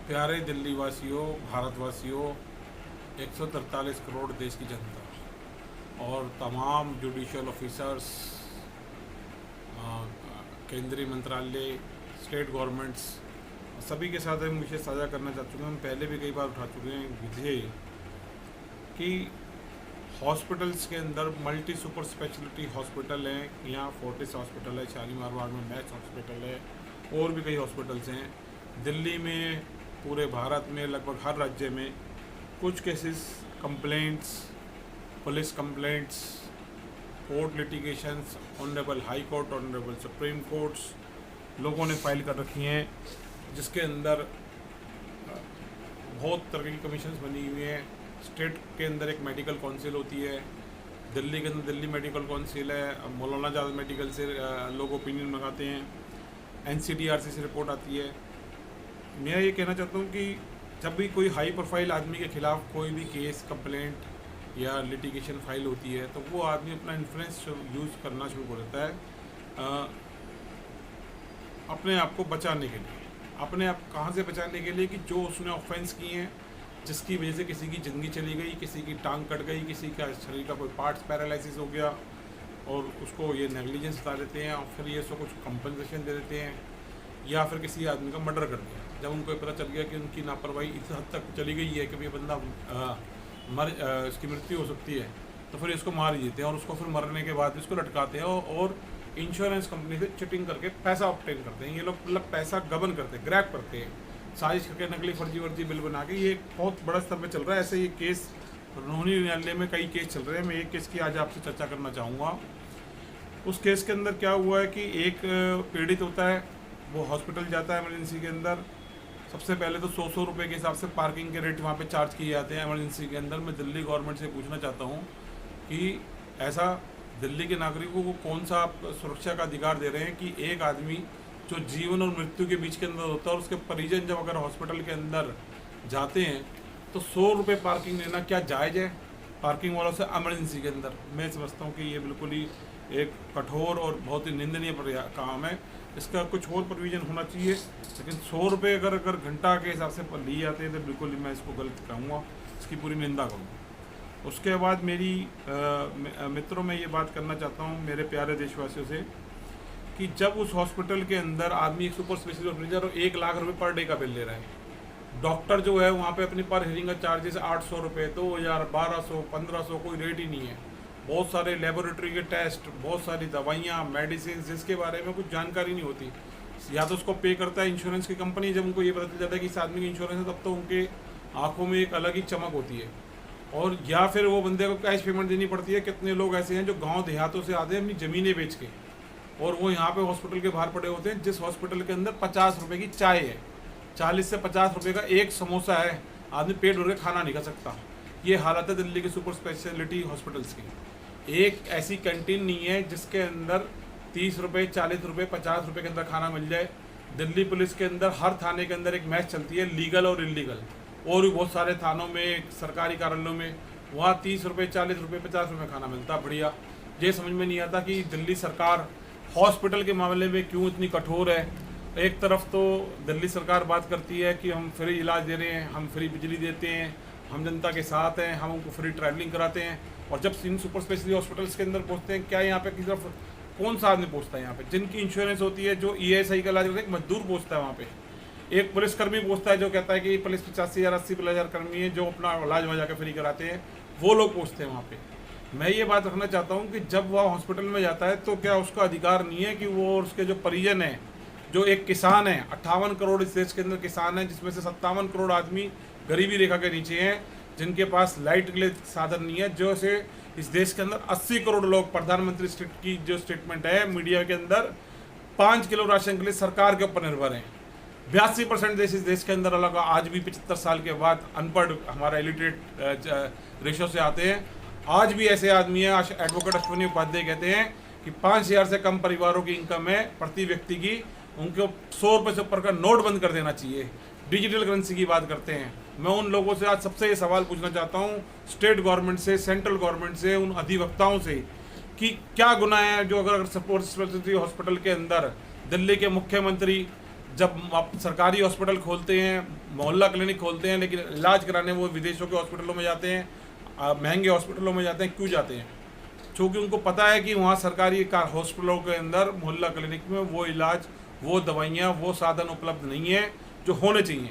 प्यारे दिल्ली वासियों, भारतवासियों, 143 करोड़ देश की जनता और तमाम जुडिशियल ऑफिसर्स, केंद्रीय मंत्रालय, स्टेट गवर्नमेंट्स, सभी के साथ हम विषय साझा करना चाह चुके हैं। हम पहले भी कई बार उठा चुके हैं विषय कि हॉस्पिटल्स के अंदर मल्टी सुपर स्पेशलिटी हॉस्पिटल हैं। यहाँ फोर्टिस हॉस्पिटल है, शालीमार बाग में मैक्स हॉस्पिटल है, और भी कई हॉस्पिटल्स हैं। दिल्ली में, पूरे भारत में, लगभग हर राज्य में कुछ cases, complaints, police complaints, court litigations, honourable high court, honourable supreme courts लोगों ने फाइल कर रखी हैं, जिसके अंदर बहुत तरह की कमीशंस बनी हुई हैं। स्टेट के अंदर एक मेडिकल काउंसिल होती है, दिल्ली के अंदर दिल्ली मेडिकल काउंसिल है, मौलाना आजाद मेडिकल से लोग ओपिनियन मंगाते हैं, NCDRC से रिपोर्ट आती है। मैं ये कहना चाहता हूँ कि जब भी कोई हाई प्रोफाइल आदमी के खिलाफ कोई भी केस, कंप्लेंट या लिटिगेशन फाइल होती है, तो वो आदमी अपना इन्फ्लुएंस यूज़ करना शुरू कर देता है अपने आप को बचाने के लिए। अपने आप कहाँ से बचाने के लिए कि जो उसने ऑफेंस किए हैं, जिसकी वजह से किसी की ज़िंदगी चली गई, किसी की टांग कट गई, किसी का शरीर का कोई पार्ट्स पैरालिसिस हो गया, और उसको ये नेग्लिजेंस बता देते हैं, और फिर ये उसको कुछ कंपनसेशन दे देते हैं, या फिर किसी आदमी का मर्डर कर दिया। जब उनको पता चल गया कि उनकी लापरवाही इस हद तक चली गई है कि ये बंदा इसकी मृत्यु हो सकती है, तो फिर इसको मार ही देते हैं, और उसको फिर मरने के बाद इसको लटकाते हैं, और इंश्योरेंस कंपनी से चिटिंग करके पैसा ऑब्टेन करते हैं। ये लोग मतलब पैसा गबन करते हैं, ग्रैब करते हैं, साजिश करके नकली फर्जी वर्जी बिल बना के। ये बहुत बड़ा स्तर पे चल रहा है। ऐसे ये केस रोहिणी न्यायालय में कई केस चल रहे हैं। मैं एक केस की आज आपसे चर्चा करना चाहूँगा। उस केस के अंदर क्या हुआ है कि एक पीड़ित होता है, वो हॉस्पिटल जाता है इमरजेंसी के अंदर। सबसे पहले तो 100 रुपये के हिसाब से पार्किंग के रेट वहाँ पे चार्ज किए जाते हैं इमरजेंसी के अंदर। मैं दिल्ली गवर्नमेंट से पूछना चाहता हूँ कि ऐसा दिल्ली के नागरिकों को कौन सा आप सुरक्षा का अधिकार दे रहे हैं कि एक आदमी जो जीवन और मृत्यु के बीच के अंदर होता है, और उसके परिजन जब अगर हॉस्पिटल के अंदर जाते हैं तो 100 रुपये पार्किंग लेना क्या जायज़ है पार्किंग वालों से इमरजेंसी के अंदर? मैं समझता हूँ कि ये बिल्कुल ही एक कठोर और बहुत ही निंदनीय काम है। इसका कुछ और प्रोविज़न होना चाहिए, लेकिन 100 रुपये अगर घंटा के हिसाब से लिए जाते हैं तो बिल्कुल ही मैं इसको गलत कहूँगा, इसकी पूरी निंदा करूँगा। उसके बाद मेरी मित्रों में ये बात करना चाहता हूँ मेरे प्यारे देशवासियों से कि जब उस हॉस्पिटल के अंदर आदमी एक सुपर स्पेशलिस्ट ऑपरेटर और 1 लाख रुपए पर डे का बिल ले रहा है, डॉक्टर जो है वहाँ पे अपनी पर हेयरिंग का चार्जेस 800 रुपये, 2000, 1200, 1500, कोई रेट ही नहीं है। बहुत सारे लेबोरेटरी के टेस्ट, बहुत सारी दवाइयाँ, मेडिसिन, जिसके बारे में कुछ जानकारी नहीं होती। या तो उसको पे करता है इंश्योरेंस की कंपनी। जब उनको ये पता चल जाता है कि इस आदमी की इंश्योरेंस है, तब तो उनके आँखों में एक अलग ही चमक होती है। और या फिर वो बंदे को कैश पेमेंट देनी पड़ती है। कितने लोग ऐसे हैं जो गांव देहातों से आते हैं अपनी ज़मीनें बेच के, और वो यहाँ पे हॉस्पिटल के बाहर पड़े होते हैं, जिस हॉस्पिटल के अंदर 50 रुपये की चाय है, 40 से 50 रुपये का एक समोसा है, आदमी पेट भर के खाना नहीं खा सकता। ये हालत है दिल्ली के सुपर स्पेशलिटी हॉस्पिटल्स की। एक ऐसी कैंटीन नहीं है जिसके अंदर 30 रुपये, 40 रुपये, 50 रुपये के अंदर खाना मिल जाए। दिल्ली पुलिस के अंदर हर थाने के अंदर एक मैच चलती है, लीगल और इलीगल, और भी बहुत सारे थानों में, सरकारी कार्यालयों में, वहाँ 30 रुपये, 40 रुपये, 50 रुपये खाना मिलता है। बढ़िया। ये समझ में नहीं आता कि दिल्ली सरकार हॉस्पिटल के मामले में क्यों इतनी कठोर है। एक तरफ तो दिल्ली सरकार बात करती है कि हम फ्री इलाज दे रहे हैं, हम फ्री बिजली देते हैं, हम जनता के साथ हैं, हम उनको फ्री ट्रैवलिंग कराते हैं, और जब इन सुपर स्पेशलिटी हॉस्पिटल्स के अंदर पहुँचते हैं, क्या यहाँ पे की तरफ कौन सा आदमी पहुँचता है? यहाँ पे जिनकी इंश्योरेंस होती है, जो ESI का इलाज करते हैं, एक मजदूर पहुँचता है वहाँ पे, एक पुलिसकर्मी पूछता है जो कहता है कि पुलिस 85,000, 80,000 कर्मी हैं जो अपना इलाज वहाँ जाकर फ्री कराते हैं, वो लोग पूछते हैं वहाँ पे। मैं ये बात रखना चाहता हूँ कि जब वह हॉस्पिटल में जाता है तो क्या उसका अधिकार नहीं है कि वो और उसके जो परिजन हैं, जो एक किसान है, 58 करोड़ इस देश के अंदर किसान हैं, जिसमें से 57 करोड़ आदमी गरीबी रेखा के नीचे हैं, जिनके पास लाइट के लिए साधन नहीं है, जो से इस देश के अंदर 80 करोड़ लोग, प्रधानमंत्री की जो स्टेटमेंट है मीडिया के अंदर, 5 किलो राशन के लिए सरकार के ऊपर निर्भर हैं। 82% देश इस देश के अंदर अलग आज भी 75 साल के बाद अनपढ़, हमारा इलिटरेट रेशो से आते हैं। आज भी ऐसे आदमी हैं, एडवोकेट अश्विनी उपाध्याय कहते हैं कि 5,000 से कम परिवारों की इनकम है प्रति व्यक्ति की, उनको 100 रुपये से ऊपर का नोट बंद कर देना चाहिए। डिजिटल करेंसी की बात करते हैं। मैं उन लोगों से आज सबसे ये सवाल पूछना चाहता हूँ, स्टेट गवर्नमेंट से, सेंट्रल गवर्नमेंट से, उन अधिवक्ताओं से, कि क्या गुनाह है जो अगर सपोर्ट स्पेशलिटी हॉस्पिटल के अंदर दिल्ली के मुख्यमंत्री, जब आप सरकारी हॉस्पिटल खोलते हैं, मोहल्ला क्लिनिक खोलते हैं, लेकिन इलाज कराने वो विदेशों के हॉस्पिटलों में जाते हैं, महंगे हॉस्पिटलों में जाते हैं। क्यों जाते हैं? क्योंकि उनको पता है कि वहाँ सरकारी हॉस्पिटलों के अंदर, मोहल्ला क्लिनिक में वो इलाज, वो दवाइयाँ, वो साधन उपलब्ध नहीं है जो होने चाहिए।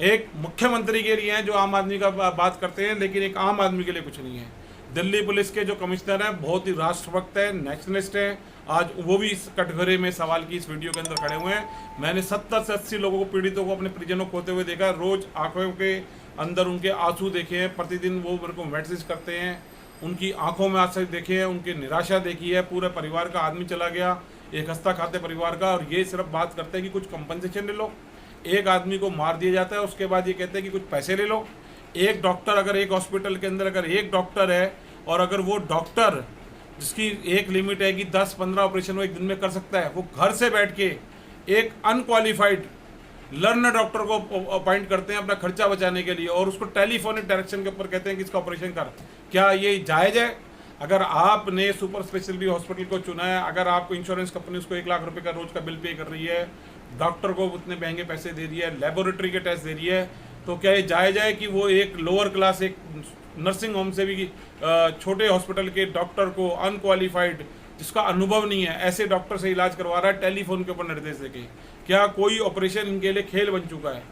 एक मुख्यमंत्री के लिए हैं जो आम आदमी का बात करते हैं, लेकिन एक आम आदमी के लिए कुछ नहीं है। दिल्ली पुलिस के जो कमिश्नर हैं बहुत ही राष्ट्रभक्त है, नेशनलिस्ट हैं। आज वो भी इस कटघरे में सवाल की इस वीडियो के अंदर खड़े हुए हैं। मैंने 70 से 80 लोगों को, पीड़ितों को अपने परिजनों को खोते हुए देखा है। रोज आंखों के अंदर उनके आंसू देखे हैं, प्रतिदिन वो मेरे को मैसेज करते हैं, उनकी आंखों में आंसू देखे हैं, उनकी निराशा देखी है। पूरे परिवार का आदमी चला गया, एक हंसता खाते परिवार का, और ये सिर्फ बात करते हैं कि कुछ कंपनसेशन ले लो। एक आदमी को मार दिया जाता है, उसके बाद ये कहते हैं कि कुछ पैसे ले लो। एक डॉक्टर, अगर एक हॉस्पिटल के अंदर अगर एक डॉक्टर है, और अगर वो डॉक्टर जिसकी एक लिमिट है कि 10-15 ऑपरेशन वो एक दिन में कर सकता है, वो घर से बैठ के एक अनक्वालिफाइड लर्नर डॉक्टर को अपॉइंट करते हैं अपना खर्चा बचाने के लिए, और उसको टेलीफोनिक डायरेक्शन के ऊपर कहते हैं कि इसका ऑपरेशन कर। क्या ये जायज़ है? अगर आपने सुपर स्पेशलिटी हॉस्पिटल को चुना है, अगर आपको इंश्योरेंस कंपनी उसको 1 लाख रुपए का रोज का बिल पे कर रही है, डॉक्टर को उतने महंगे पैसे दे रही है, लेबोरेटरी के टेस्ट दे रही है, तो क्या ये जायज़ है कि वो एक लोअर क्लास, एक नर्सिंग होम से भी छोटे हॉस्पिटल के डॉक्टर को, अनक्वालिफाइड, जिसका अनुभव नहीं है, ऐसे डॉक्टर से इलाज करवा रहा है टेलीफोन के ऊपर निर्देश देके? क्या कोई ऑपरेशन इनके लिए खेल बन चुका है?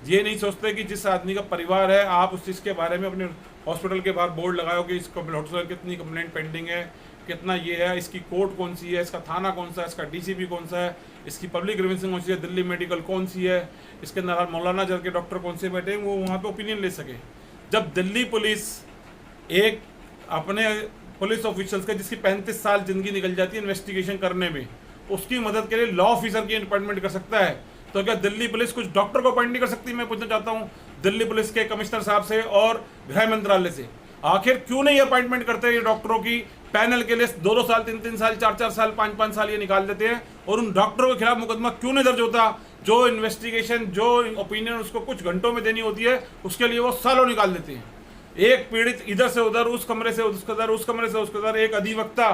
ये नहीं सोचते कि जिस आदमी का परिवार है, आप उस चीज़ के बारे में अपने हॉस्पिटल के बाहर बोर्ड लगाओ कि इस हॉस्पिटल कितनी कंप्लेंट पेंडिंग है, कितना ये है, इसकी कोर्ट कौन सी है, इसका थाना कौन सा है, इसका डीसीपी कौन सा है, इसकी पब्लिक ग्रीवेंसिंग कौन सी है, दिल्ली मेडिकल कौन सी है, इसके अंदर मौलाना जल के डॉक्टर कौन से बैठे हैं, वो वहाँ पे ओपिनियन ले सके। जब दिल्ली पुलिस एक अपने पुलिस ऑफिसर्स का, जिसकी 35 साल जिंदगी निकल जाती है इन्वेस्टिगेशन करने में, उसकी मदद के लिए लॉ ऑफिसर की अपॉइंटमेंट कर सकता है, तो क्या दिल्ली पुलिस कुछ डॉक्टर को अपॉइंट नहीं कर सकती? मैं पूछना चाहता हूँ दिल्ली पुलिस के कमिश्नर साहब से और गृह मंत्रालय से, आखिर क्यों नहीं अपॉइंटमेंट करते ये डॉक्टरों की पैनल के लिए? 2-2 साल, 3-3 साल, 4-4 साल, 5-5 साल ये निकाल देते हैं, और उन डॉक्टरों के खिलाफ मुकदमा क्यों नहीं दर्ज होता? जो इन्वेस्टिगेशन, जो ओपिनियन उसको कुछ घंटों में देनी होती है, उसके लिए वो सालों निकाल देते हैं। एक पीड़ित इधर से उधर, उस कमरे से उसके उधर, उस कमरे से उसके उधर, एक अधिवक्ता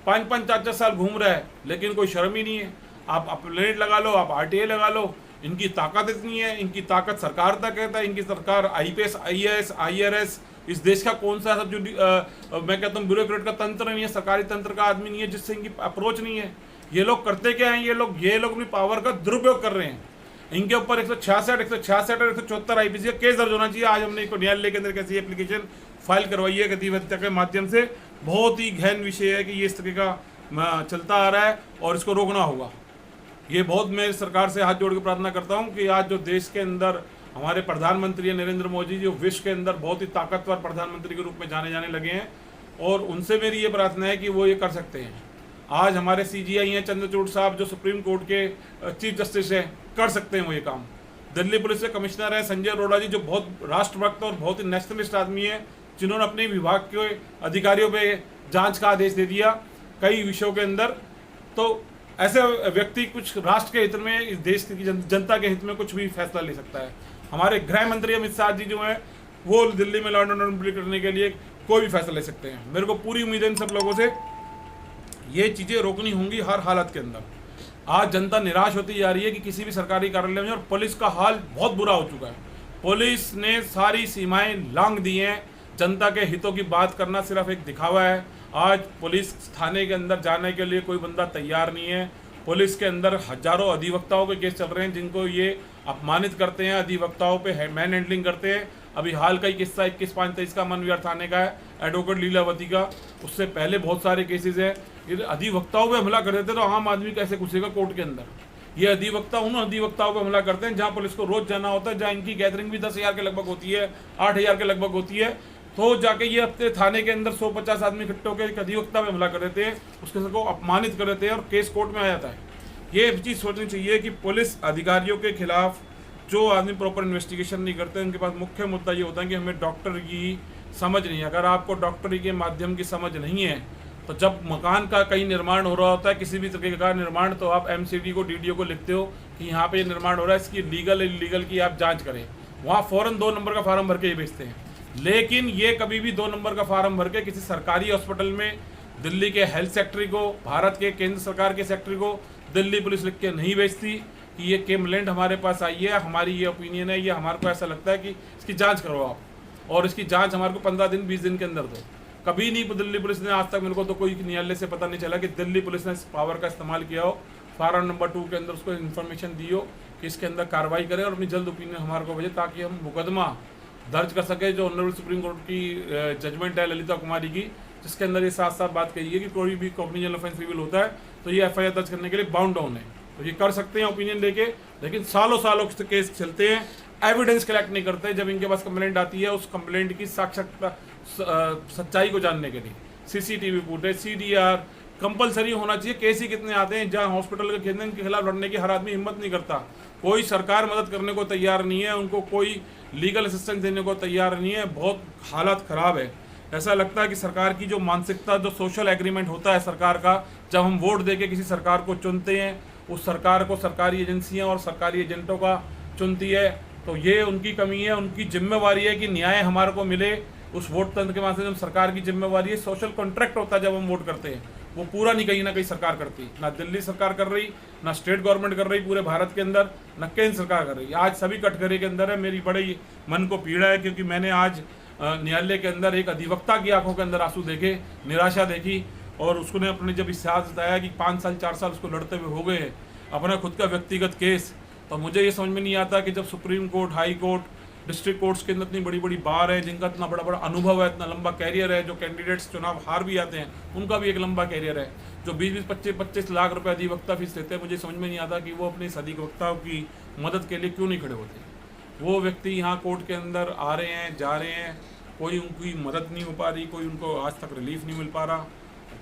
5-5, 4-4 साल घूम रहा है, लेकिन कोई शर्म ही नहीं है। आप अपलेट लगा लो, आप आरटीआई लगा लो, इनकी ताकत इतनी है, इनकी ताकत सरकार तक कहता है, इनकी सरकार आईपीएस, आईएएस, आईआरएस, इस देश का कौन सा सब जो मैं कहता हूँ ब्यूरोक्रेट का तंत्र नहीं है, सरकारी तंत्र का आदमी नहीं है जिससे इनकी अप्रोच नहीं है। ये लोग करते क्या हैं? ये लोग अपनी पावर का दुरुपयोग कर रहे हैं। इनके ऊपर 166, 166 और 174 आईपीसी का केस दर्ज होना चाहिए। आज हमने इनको न्यायालय के अंदर कैसी एप्लीकेशन फाइल करवाई है गति हत्या के माध्यम से। बहुत ही गहन विषय है कि ये इस तरह का चलता आ रहा है और इसको रोकना होगा। ये बहुत मैं सरकार से हाथ जोड़ के प्रार्थना करता हूँ कि आज जो देश के अंदर हमारे प्रधानमंत्री नरेंद्र मोदी जी, जो विश्व के अंदर बहुत ही ताकतवर प्रधानमंत्री के रूप में जाने लगे हैं, और उनसे मेरी ये प्रार्थना है कि वो ये कर सकते हैं। आज हमारे सीजीआई हैं चंद्रचूड़ साहब, जो सुप्रीम कोर्ट के चीफ जस्टिस हैं, कर सकते हैं वो ये काम। दिल्ली पुलिस के कमिश्नर हैं संजय अरोड़ा जी, जो बहुत राष्ट्रभक्त और बहुत ही नेशनलिस्ट आदमी है, जिन्होंने अपने विभाग के अधिकारियों पे जांच का आदेश दे दिया कई विषयों के अंदर। तो ऐसे व्यक्ति कुछ राष्ट्र के हित में, इस देश की जनता के हित में कुछ भी फैसला ले सकता है। हमारे गृह मंत्री अमित शाह जी जो हैं, वो दिल्ली में लॉ एंड ऑर्डर करने के लिए कोई भी फैसला ले सकते हैं। मेरे को पूरी उम्मीद है इन सब लोगों से, ये चीज़ें रोकनी होंगी हर हालत के अंदर। आज जनता निराश होती जा रही है कि किसी भी सरकारी कार्यालय में, और पुलिस का हाल बहुत बुरा हो चुका है। पुलिस ने सारी सीमाएं लांघ दी हैं। जनता के हितों की बात करना सिर्फ एक दिखावा है। आज पुलिस थाने के अंदर जाने के लिए कोई बंदा तैयार नहीं है। पुलिस के अंदर हजारों अधिवक्ताओं के केस चल रहे हैं, जिनको ये अपमानित करते हैं, अधिवक्ताओं पे मैन हैंडलिंग करते हैं। अभी हाल का ही किस्सा 21/5/23 का मनविहार थाने का है, एडवोकेट लीलावती का। उससे पहले बहुत सारे केसेस हैं। ये अधिवक्ताओं पे हमला कर देते तो आम आदमी कैसे घुसेगा कोर्ट के अंदर? ये अधिवक्ता उन अधिवक्ताओं पे हमला करते हैं जहाँ पुलिस को रोज जाना होता है, जहाँ इनकी गैदरिंग भी 10,000 के लगभग होती है, 8,000 के लगभग होती है। तो जाके ये अपने थाने के अंदर 150 आदमी इकट्ठे होकर एक अधिवक्ता पे हमला कर देते हैं, उसके सबको अपमानित कर देते हैं और केस कोर्ट में आ जाता है। ये चीज़ सोचनी चाहिए कि पुलिस अधिकारियों के खिलाफ जो आदमी प्रॉपर इन्वेस्टिगेशन नहीं करते, उनके पास मुख्य मुद्दा ये होता है कि हमें डॉक्टर की समझ नहीं है। अगर आपको डॉक्टरी के माध्यम की समझ नहीं है, तो जब मकान का कहीं निर्माण हो रहा होता है, किसी भी तरीके का निर्माण, तो आप एमसीडी को, डीडीओ को लिखते हो कि यहाँ पे निर्माण हो रहा है, इसकी लीगल इलीगल की आप जांच करें। वहाँ फ़ौरन 2 नंबर का फार्म भर के ये भेजते हैं। लेकिन ये कभी भी 2 नंबर का फार्म भर के किसी सरकारी हॉस्पिटल में दिल्ली के हेल्थ सेक्रेटरी को, भारत के केंद्र सरकार के सेक्रेटरी को दिल्ली पुलिस लिख के नहीं भेजती। कि ये कंप्लेंट हमारे पास आई है, हमारी ये ओपिनियन है, ये हमारे को ऐसा लगता है कि इसकी जांच करो आप, और इसकी जांच हमारे को 15 दिन 20 दिन के अंदर दो। कभी नहीं दिल्ली पुलिस ने, आज तक मेरे को तो कोई न्यायालय से पता नहीं चला कि दिल्ली पुलिस ने इस पावर का इस्तेमाल किया हो, फार्म नंबर 2 के अंदर उसको इन्फॉर्मेशन दी हो कि इसके अंदर कार्रवाई करें और अपनी जल्द ओपिनियन हमारे को भेजे, ताकि हम मुकदमा दर्ज कर सके। जो ऑनरेबल सुप्रीम कोर्ट की जजमेंट है ललिता कुमारी की, जिसके अंदर ये साथ साथ बात कही है कि कोई भी कॉग्निजेंट ऑफेंस रिवील होता है तो ये FIR दर्ज करने के लिए बाउंड डाउन है, तो ये कर सकते हैं ओपिनियन लेके। लेकिन सालों सालों से केस चलते हैं, एविडेंस कलेक्ट नहीं करते। जब इनके पास कंप्लेंट आती है, उस कंप्लेंट की साक्षात सच्चाई को जानने के लिए CCTV फुटेज, CDR कंपलसरी होना चाहिए। केस ही कितने आते हैं जहां हॉस्पिटल के खिलाफ लड़ने की हर आदमी हिम्मत नहीं करता, कोई सरकार मदद करने को तैयार नहीं है, उनको कोई लीगल असिस्टेंस देने को तैयार नहीं है। बहुत हालत ख़राब है। ऐसा लगता है कि सरकार की जो मानसिकता, जो सोशल एग्रीमेंट होता है सरकार का, जब हम वोट देके किसी सरकार को चुनते हैं, उस सरकार को सरकारी एजेंसियां और सरकारी एजेंटों का चुनती है, तो ये उनकी कमी है। उनकी जिम्मेवारी है कि न्याय हमारे को मिले। उस वोट तंत्र के माध्यम से सरकार की जिम्मेवारी है। सोशल कॉन्ट्रैक्ट होता है जब हम वोट करते हैं, वो पूरा नहीं कहीं ना कहीं सरकार करती। ना दिल्ली सरकार कर रही, ना स्टेट गवर्नमेंट कर रही पूरे भारत के अंदर, ना केंद्र सरकार कर रही। आज सभी कटघरे के अंदर है। मेरी बड़ी मन को पीड़ा है, क्योंकि मैंने आज न्यायालय के अंदर एक अधिवक्ता की आंखों के अंदर आंसू देखे, निराशा देखी, और उसने अपने जब इतिहास बताया कि 5 साल 4 साल उसको लड़ते हुए हो गए हैं, अपना खुद का व्यक्तिगत केस, तो मुझे ये समझ में नहीं आता कि जब supreme court, high court, district courts के अंदर इतनी बड़ी बड़ी बार है, जिनका इतना बड़ा बड़ा अनुभव है, इतना लंबा कैरियर है, जो कैंडिडेट्स चुनाव हार भी आते हैं उनका भी एक लंबा कैरियर है, जो 20-25 लाख रुपए अधिवक्ता फीस लेते हैं, मुझे समझ में नहीं आता कि वो अपने इस अधिवक्ताओं की मदद के लिए क्यों नहीं खड़े होते। वो व्यक्ति यहाँ कोर्ट के अंदर आ रहे हैं, जा रहे हैं, कोई उनकी मदद नहीं हो पा रही, कोई उनको आज तक रिलीफ नहीं मिल पा रहा।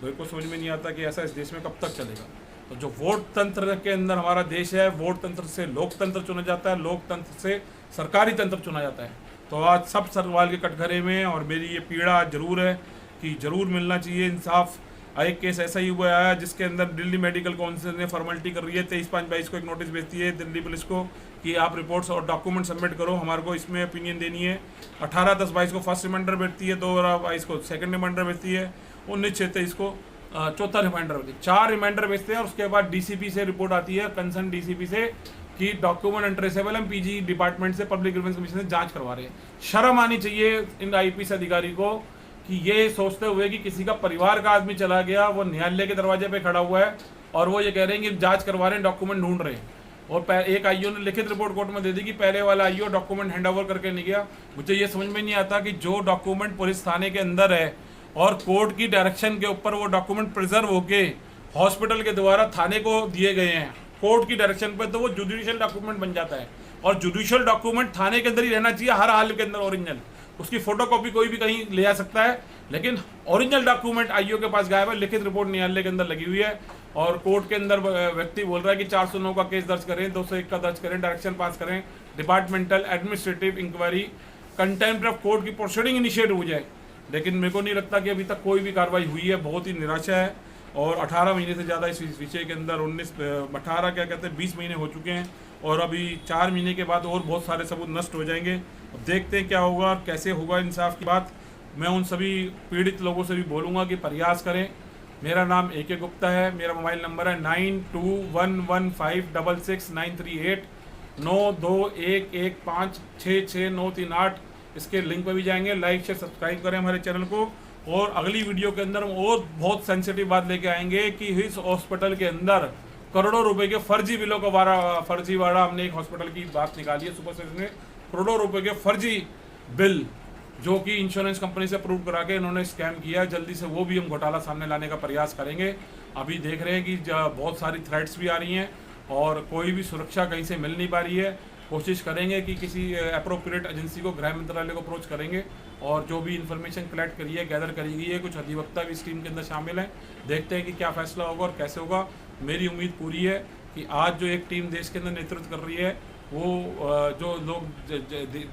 मेरे को समझ में नहीं आता कि ऐसा इस देश में कब तक चलेगा। तो जो वोट तंत्र के अंदर हमारा देश है, वोट तंत्र से लोकतंत्र चुना जाता है, लोकतंत्र से सरकारी तंत्र चुना जाता है। तो आज सब सवाल के कटघरे में, और मेरी ये पीड़ा जरूर है कि जरूर मिलना चाहिए इंसाफ। एक केस ऐसा ही हुआ है जिसके अंदर दिल्ली मेडिकल काउंसिल ने फॉर्मेलिटी कर रही है, 23/5/22 को एक नोटिस भेजती है दिल्ली पुलिस को कि आप रिपोर्ट्स और डॉक्यूमेंट सबमिट करो, हमारे को इसमें ओपिनियन देनी है। 18/10/22 को फर्स्ट रिमाइंडर भेजती है, 2/22 को सेकंड रिमाइंडर भेजती है, 19/6/23 को चौथा रिमाइंडर भेजती है। 4 रिमाइंडर भेजते हैं, और उसके बाद DCP से रिपोर्ट आती है, कंसर्न DCP से, कि डॉक्यूमेंट अनट्रेसेबल, हम PG डिपार्टमेंट से, पब्लिक ग्रीवेंस कमीशन से जांच करवा रहे हैं। शर्म आनी चाहिए इन IPS अधिकारी को कि ये सोचते हुए कि किसी का परिवार का आदमी चला गया, वो न्यायालय के दरवाजे पे खड़ा हुआ है और वो ये कह रहे हैं कि जांच करवा रहे हैं, डॉक्यूमेंट ढूंढ रहे हैं। और एक IO ने लिखित रिपोर्ट कोर्ट में दे दी कि पहले वाला IO डॉक्यूमेंट हैंड ओवर करके नहीं गया। मुझे ये समझ में नहीं आता कि जो डॉक्यूमेंट पुलिस थाने के अंदर है और कोर्ट की डायरेक्शन के ऊपर वो डॉक्यूमेंट प्रिजर्व होके हॉस्पिटल के द्वारा थाने को दिए गए हैं कोर्ट की डायरेक्शन पे, तो वो जुडिशियल डॉक्यूमेंट बन जाता है। और जुडिशियल डॉक्यूमेंट थाने के अंदर ही रहना चाहिए हर हाल के अंदर, ओरिजिनल। उसकी फोटोकॉपी कोई भी कहीं ले आ सकता है, लेकिन ओरिजिनल डॉक्यूमेंट IO के पास गायब है। लिखित रिपोर्ट न्यायालय के अंदर लगी हुई है, और कोर्ट के अंदर व्यक्ति बोल रहा है कि 409 का केस दर्ज करें, 201 का दर्ज करें, डायरेक्शन पास करें, departmental administrative inquiry, contempt of court की प्रोसीडिंग इनिशिएट हो जाए। लेकिन मेरे को नहीं लगता कि अभी तक कोई भी कार्रवाई हुई है। बहुत ही निराशा है। और 18 महीने से ज़्यादा इस विषय के अंदर 18 क्या कहते हैं 20 महीने हो चुके हैं, और अभी 4 महीने के बाद और बहुत सारे सबूत नष्ट हो जाएंगे। अब देखते हैं क्या होगा, कैसे होगा इंसाफ की बात। मैं उन सभी पीड़ित लोगों से भी बोलूँगा कि प्रयास करें। मेरा नाम AK गुप्ता है, मेरा मोबाइल नंबर है 9211566938 9211566938। इसके लिंक पर भी जाएंगे। लाइक शेयर सब्सक्राइब करें हमारे चैनल को। और अगली वीडियो के अंदर हम और बहुत सेंसिटिव बात लेके आएंगे कि इस हॉस्पिटल के अंदर करोड़ों रुपए के फर्जी बिलों का फर्जीवाड़ा। हमने एक हॉस्पिटल की बात निकाली है सुपर सेशन में, करोड़ों रुपए के फर्जी बिल जो कि इंश्योरेंस कंपनी से अप्रूव करा के इन्होंने स्कैम किया। जल्दी से वो भी हम घोटाला सामने लाने का प्रयास करेंगे। अभी देख रहे हैं कि बहुत सारी थ्रेट्स भी आ रही हैं और कोई भी सुरक्षा कहीं से मिल नहीं पा रही है। कोशिश करेंगे कि किसी अप्रोप्रिएट एजेंसी को, गृह मंत्रालय को अप्रोच करेंगे, और जो भी इन्फॉर्मेशन कलेक्ट करी है, गैदर करी गई है, कुछ अधिवक्ता भी इस टीम के अंदर शामिल हैं। देखते हैं कि क्या फैसला होगा और कैसे होगा। मेरी उम्मीद पूरी है कि आज जो एक टीम देश के अंदर नेतृत्व कर रही है, वो जो लोग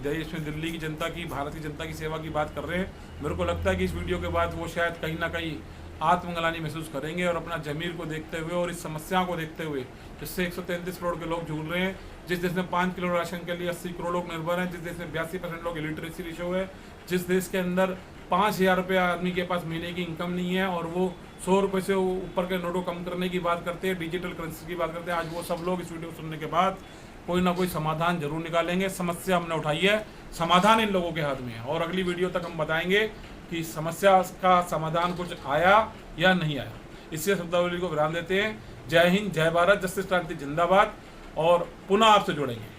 देश में दिल्ली की जनता की, भारत की जनता की सेवा की बात कर रहे हैं, मेरे को लगता है कि इस वीडियो के बाद वो शायद कहीं ना कहीं आत्मग्लानि महसूस करेंगे और अपना जमीर को देखते हुए और इस समस्या को देखते हुए, जिससे 133 करोड़ के लोग झूल रहे हैं, जिस देश में 5 किलो राशन के लिए 80 करोड़ लोग निर्भर हैं, जिस देश में 82% लोग इलिटरेसी रेशो है, जिस देश के अंदर 5,000 रुपये आदमी के पास महीने की इनकम नहीं है और वो 100 रुपये से ऊपर के नोटों कम करने की बात करते हैं, डिजिटल करेंसी की बात करते हैं। आज वो सब लोग इस वीडियो को सुनने के बाद कोई ना कोई समाधान जरूर निकालेंगे। समस्या हमने उठाई है, समाधान इन लोगों के हाथ में है और अगली वीडियो तक हम बताएंगे कि समस्या का समाधान कुछ आया या नहीं आया। इससे शब्दावली को विराम देते हैं। जय हिंद, जय भारत, जस्टिस क्रांति जिंदाबाद और पुनः आपसे जुड़ेंगे।